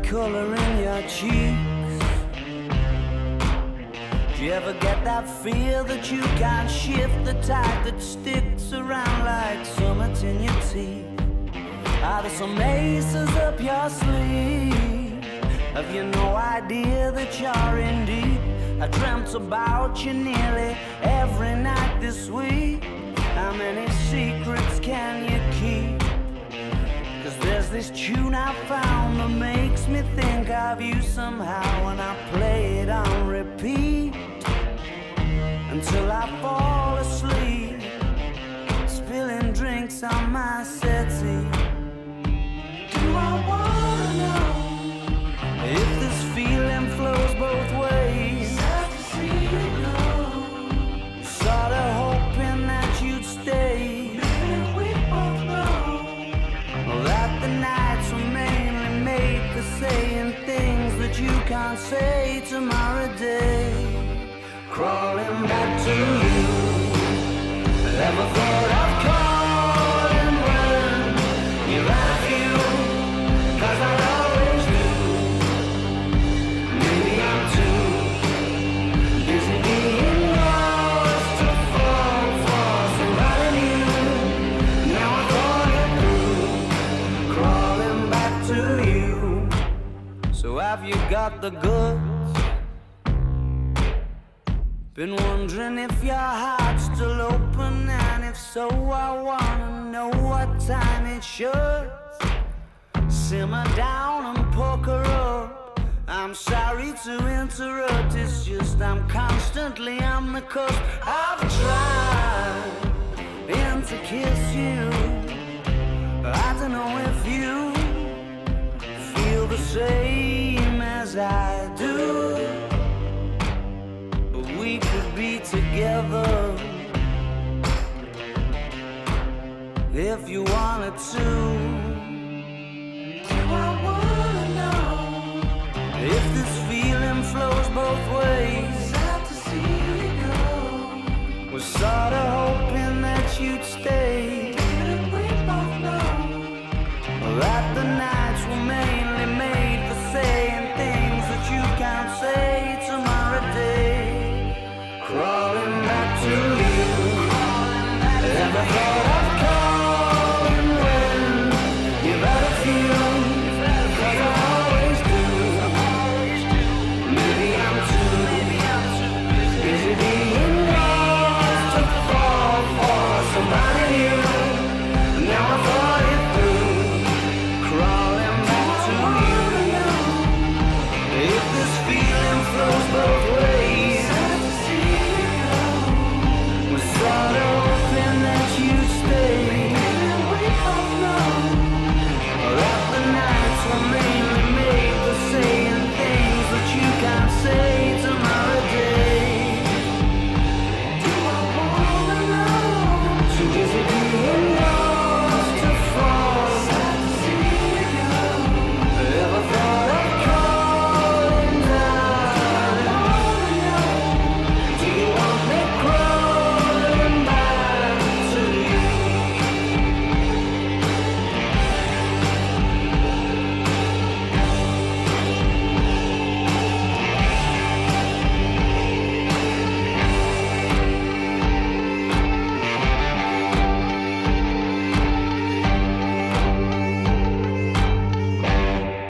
color in your cheeks? Do you ever get that feel that you can't shift, the type that sticks around like summits in your teeth? Are there some aces up your sleeve? Have you no idea that you're in deep? I dreamt about you nearly every night this week. How many secrets can you keep? 'Cause there's this tune I found that makes me think of you somehow, and I play it on repeat until I fall asleep, spilling drinks on my settee. Do I wanna know if this feeling flows both ways? Sad to see you go. Sorta hoping that you'd stay. Maybe we both know that the nights were mainly made for saying things that you can't say tomorrow day. Crawling back to you, never thought of calling when you're out of you, 'cause I always do. Maybe I'm too busy being lost to fall for somebody new. Now I thought it through, crawling back to you. So have you got the goods? Been wondering if your heart's still open, and if so, I wanna know what time it should. Simmer down and poker up. I'm sorry to interrupt, it's just I'm constantly on the cusp. I've tried to kiss you. I don't know if you feel the same as I do. We could be together if you wanted to.